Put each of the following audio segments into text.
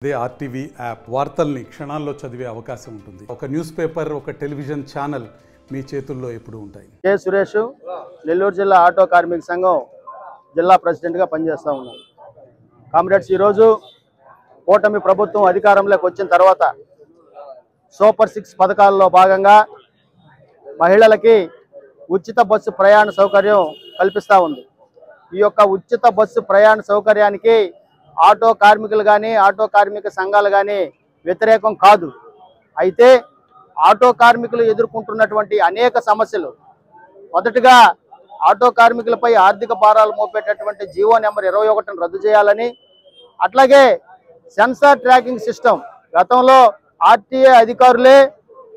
అదే RTV app వార్తల్ని క్షణాల్లో చదివే అవకాశం ఉంటుంది. ఒక న్యూస్ పేపర్, ఒక టెలివిజన్ ఛానల్ మీ చేతుల్లో ఎప్పుడు ఉంటాయి. కె సురేష్, నెల్లూరు జిల్లా ఆటో కార్మిక సంఘం జిల్లా ప్రెసిడెంట్గా పనిచేస్తూ ఉన్నాను. కామ్రేడ్స్, ఈరోజు కూటమి ప్రభుత్వం అధికారంలోకి వచ్చిన తర్వాత సూపర్ 6 పథకాల్లో భాగంగా మహిళలకి ఉచిత బస్సు ప్రయాణ సౌకర్యం కల్పిస్తూ ఉంది. ఈ యొక్క ఉచిత బస్సు ప్రయాణ సౌకర్యానికి ఆటో కార్మికులు కానీ ఆటో కార్మిక సంఘాలు కానీ వ్యతిరేకం కాదు. అయితే ఆటో కార్మికులు ఎదుర్కొంటున్నటువంటి అనేక సమస్యలు, మొదటగా ఆటో కార్మికులపై ఆర్థిక భారాలు మోపేటటువంటి జీవో నెంబర్ 21ను రద్దు చేయాలని, అట్లాగే సెన్సార్ ట్రాకింగ్ సిస్టమ్, గతంలో ఆర్టీఏ అధికారులే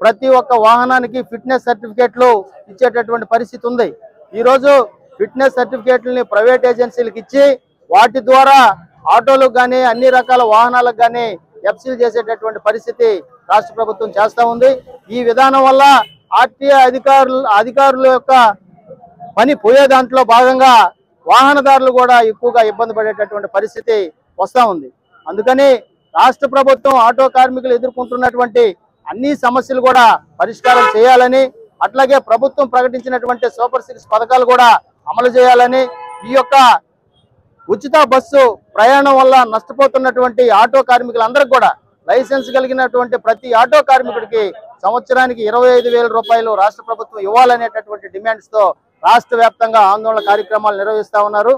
ప్రతి ఒక్క వాహనానికి ఫిట్నెస్ సర్టిఫికేట్లు ఇచ్చేటటువంటి పరిస్థితి ఉంది. ఈరోజు ఫిట్నెస్ సర్టిఫికేట్లని ప్రైవేట్ ఏజెన్సీలకు ఇచ్చి వాటి ద్వారా ఆటోలకు కానీ అన్ని రకాల వాహనాలకు కానీ ఎఫ్సీలు చేసేటటువంటి పరిస్థితి రాష్ట్ర ప్రభుత్వం చేస్తూ ఉంది. ఈ విధానం వల్ల ఆర్టీఏ అధికారుల యొక్క పని పోయే దాంట్లో భాగంగా వాహనదారులు కూడా ఎక్కువగా ఇబ్బంది పడేటటువంటి పరిస్థితి వస్తూ ఉంది. అందుకని రాష్ట్ర ప్రభుత్వం ఆటో కార్మికులు ఎదుర్కొంటున్నటువంటి అన్ని సమస్యలు కూడా పరిష్కారం చేయాలని, అట్లాగే ప్రభుత్వం ప్రకటించినటువంటి సూపర్ 6 పథకాలు కూడా అమలు చేయాలని, ఈ యొక్క ఉచిత బస్సు ప్రయాణం వల్ల నష్టపోతున్నటువంటి ఆటో కార్మికులందరికీ కూడా లైసెన్స్ కలిగినటువంటి ప్రతి ఆటో కార్మికుడికి సంవత్సరానికి 25,000 రూపాయలు రాష్ట్ర ప్రభుత్వం ఇవ్వాలనేటటువంటి డిమాండ్స్తో రాష్ట్ర వ్యాప్తంగా ఆందోళన కార్యక్రమాలు నిర్వహిస్తూ ఉన్నారు.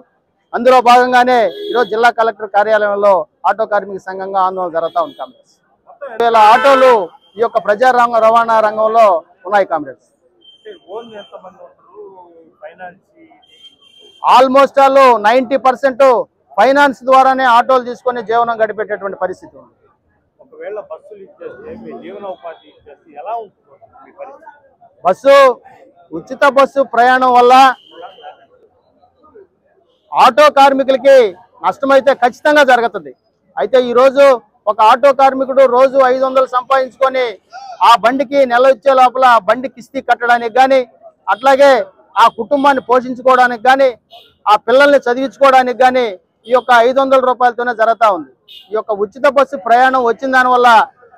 అందులో భాగంగానే ఈరోజు జిల్లా కలెక్టర్ కార్యాలయంలో ఆటో కార్మిక సంఘంగా ఆందోళన జరుగుతూ ఉంది. కామ్రేడ్స్, 1000 ఆటోలు ఈ యొక్క ప్రజా రవాణా రంగంలో ఉన్నాయి. కామ్రేడ్స్, ఆల్మోస్ట్ ఆల్ 90% ఫైనాన్స్ ద్వారానే ఆటోలు తీసుకొని జీవనం గడిపేటటువంటి పరిస్థితి ఉంది. ఒకవేళ బస్సులు ఇచ్చేస్తే మీ జీవనోపాధి ఇచ్చేస్తే ఎలా ఉంటుంది పరిస్థితి? బస్సు ఉచిత బస్సు ప్రయాణం వల్ల ఆటో కార్మికులకి నష్టమైతే ఖచ్చితంగా జరుగుతుంది. అయితే ఈరోజు ఒక ఆటో కార్మికుడు రోజు 500 సంపాదించుకొని ఆ బండికి నెల ఇచ్చే లోపల బండి కిస్తీ కట్టడానికి కానీ, అట్లాగే ఆ కుటుంబాన్ని పోషించుకోవడానికి కానీ, ఆ పిల్లల్ని చదివించుకోవడానికి కానీ ఈ యొక్క 500 రూపాయలతోనే జరుగుతూ ఉంది. ఈ యొక్క ఉచిత బస్సు ప్రయాణం వచ్చిన దానివల్ల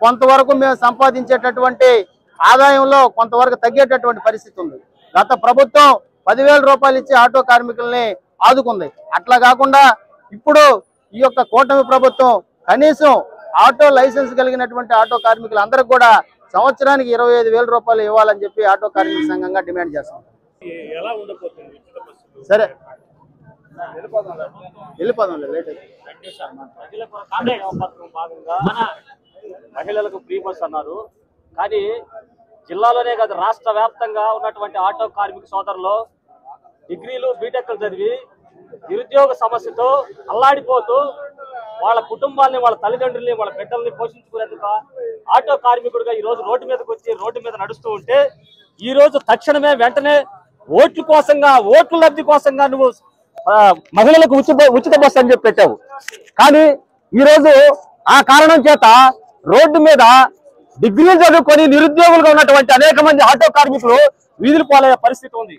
కొంతవరకు మేము సంపాదించేటటువంటి ఆదాయంలో కొంతవరకు తగ్గేటటువంటి పరిస్థితి ఉంది. గత ప్రభుత్వం 10,000 రూపాయలు ఇచ్చి ఆటో కార్మికుల్ని ఆదుకుంది. అట్లా కాకుండా ఇప్పుడు ఈ యొక్క కూటమి ప్రభుత్వం కనీసం ఆటో లైసెన్స్ కలిగినటువంటి ఆటో కార్మికులందరికీ కూడా సంవత్సరానికి 25,000 రూపాయలు ఇవ్వాలని చెప్పి ఆటో కార్మిక సంఘంగా డిమాండ్ చేస్తాం. ఎలా ఉండబోతుంది? సరే, వెళ్ళిపోదాం. లేట్ మహిళలకు ఫ్రీ బస్ అన్నారు, కానీ జిల్లాలోనే కాదు రాష్ట్ర వ్యాప్తంగా ఉన్నటువంటి ఆటో కార్మిక సోదరులు డిగ్రీలు బీటెక్లు చదివి నిరుద్యోగ సమస్యతో అల్లాడిపోతూ వాళ్ళ కుటుంబాన్ని, వాళ్ళ తల్లిదండ్రుల్ని, వాళ్ళ బిడ్డల్ని పోషించుకునేందుకు ఆటో కార్మికుడిగా ఈరోజు రోడ్డు మీదకి వచ్చి రోడ్డు మీద నడుస్తూ ఉంటే, ఈరోజు తక్షణమే వెంటనే ఓట్ల కోసంగా, ఓట్ల లబ్ధి కోసంగా నువ్వు మహిళలకు ఉచిత బస్సు అని చెప్పి పెట్టావు. కానీ ఈరోజు ఆ కారణం చేత రోడ్డు మీద డిగ్రీలు చదువుకొని నిరుద్యోగులుగా ఉన్నటువంటి అనేక మంది ఆటో కార్మికులు వీధులు పాలయ్యే పరిస్థితి ఉంది.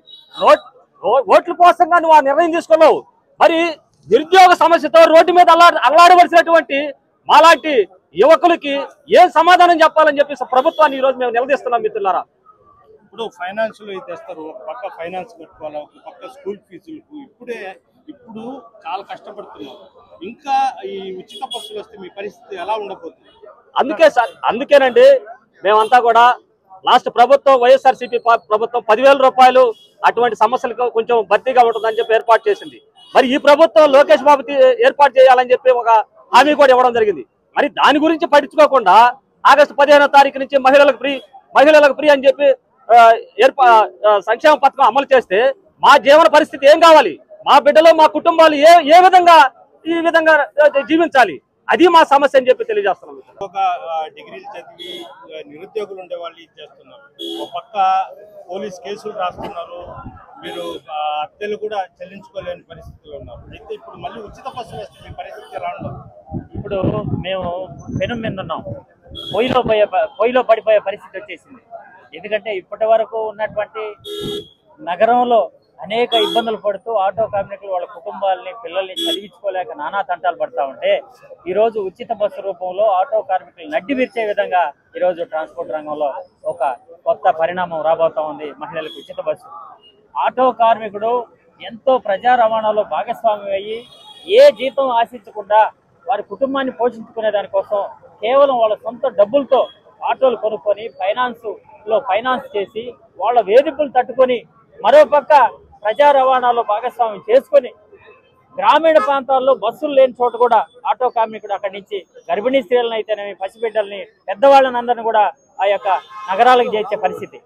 ఓట్ల కోసంగా నువ్వు ఆ నిర్ణయం తీసుకున్నావు. మరి నిరుద్యోగ సమస్యతో రోడ్డు మీద అల్లాడవలసినటువంటి మాలాంటి యువకులకి ఏం సమాధానం చెప్పాలని చెప్పి ప్రభుత్వాన్ని ఈరోజు మేము నిలదీస్తున్నాం. మిత్రులారా, ఇప్పుడు ఫైనాన్షియల్ అయితే తెస్తారు, ఒక పక్క ఫైనాన్స్ కట్టుకోవాలి, ఒక పక్క స్కూల్ ఫీజులకు ఇప్పుడు చాలా కష్టపడుతున్నారు. ఇంకా ఈ ఉచిత బస్సులు వస్తే మీ పరిస్థితి ఎలా ఉండబోతుంది? అందుకేనండి మేమంతా కూడా లాస్ట్ ప్రభుత్వం వైఎస్ఆర్సీపీ ప్రభుత్వం 10,000 రూపాయలు అటువంటి సమస్యలకు కొంచెం భర్తీగా ఉంటుందని చెప్పి ఏర్పాటు చేసింది. మరి ఈ ప్రభుత్వం లోకేష్ బాబు ఏర్పాటు చేయాలని చెప్పి ఒక హామీ కూడా ఇవ్వడం జరిగింది. మరి దాని గురించి పట్టించుకోకుండా ఆగస్టు 15వ తారీఖు నుంచి మహిళలకు ఫ్రీ అని చెప్పి సంక్షేమ పథకం అమలు చేస్తే మా జీవన పరిస్థితి ఏం కావాలి? మా బిడ్డలు, మా కుటుంబాలు ఏ విధంగా ఈ విధంగా జీవించాలి? అది మా సమస్య అని చెప్పి తెలియజేస్తున్నాం. ఒక డిగ్రీలు చదివి నిరుద్యోగులు ఉండే వాళ్ళు ఇది చేస్తున్నారు, ఒక పక్క పోలీస్ కేసులు రాస్తున్నారు, మీరు అద్దెలు కూడా చెల్లించుకోలేని పరిస్థితుల్లో ఉన్నారు. అయితే ఇప్పుడు మళ్ళీ ఉచిత బస్సు వస్తే మీ పరిస్థితి ఎలా ఉండదు? ఇప్పుడు మేము పెను మీద ఉన్నాం, పొయ్యిలో పడిపోయే పరిస్థితి వచ్చేసింది. ఎందుకంటే ఇప్పటి వరకు ఉన్నటువంటి నగరంలో అనేక ఇబ్బందులు పడుతూ ఆటో కార్మికులు వాళ్ళ కుటుంబాలని పిల్లల్ని చదివించుకోలేక నానా తంటాలు పడతా ఉంటే ఈరోజు ఉచిత బస్సు రూపంలో ఆటో కార్మికులు నడ్డి విరిచే విధంగా ఈరోజు ట్రాన్స్పోర్ట్ రంగంలో ఒక కొత్త పరిణామం రాబోతా ఉంది. మహిళలకు ఉచిత బస్సు. ఆటో కార్మికుడు ఎంతో ప్రజా రవాణాలో భాగస్వామ్యం అయ్యి ఏ జీతం ఆశించకుండా వారి కుటుంబాన్ని పోషించుకునే దానికోసం కేవలం వాళ్ళ సొంత డబ్బులతో ఆటోలు కొనుక్కొని ఫైనాన్స్ చేసి వాళ్ళ వేధింపులు తట్టుకొని మరోపక్క ప్రజా రవాణాలో భాగస్వామ్యం చేసుకొని గ్రామీణ ప్రాంతాల్లో బస్సులు లేని చోట కూడా ఆటో కార్మికుడు అక్కడి నుంచి గర్భిణీ స్త్రీలను అయితేనేమి పసిబిడ్డల్ని పెద్దవాళ్ళని అందరినీ కూడా ఆ యొక్క నగరాలకు చేర్చే పరిస్థితి.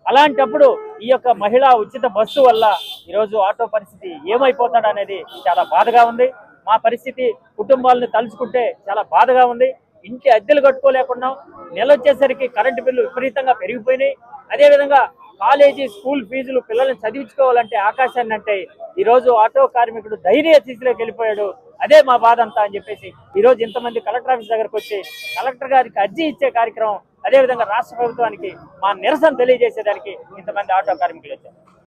అలాంటప్పుడు ఈ యొక్క మహిళా ఉచిత బస్సు వల్ల ఈరోజు ఆటో పరిస్థితి ఏమైపోతాడు అనేది చాలా బాధగా ఉంది. మా పరిస్థితి కుటుంబాలను తలుచుకుంటే చాలా బాధగా ఉంది. ఇంటి అద్దెలు కట్టుకోలేకుండా నెల వచ్చేసరికి కరెంటు బిల్లు విపరీతంగా పెరిగిపోయినాయి. అదేవిధంగా కాలేజీ స్కూల్ ఫీజులు పిల్లల్ని చదివించుకోవాలంటే ఆకాశాన్ని అంటే ఈరోజు ఆటో కార్మికుడు ధైర్య స్థితిలోకి వెళ్ళిపోయాడు. అదే మా బాధ అంతా అని చెప్పేసి ఈరోజు ఇంతమంది కలెక్టర్ ఆఫీస్ దగ్గరకు వచ్చి కలెక్టర్ గారికి అర్జీ ఇచ్చే కార్యక్రమం, అదేవిధంగా రాష్ట్ర ప్రభుత్వానికి మా నిరసన తెలియజేసేదానికి ఇంతమంది ఆటో కార్మికులు వచ్చారు.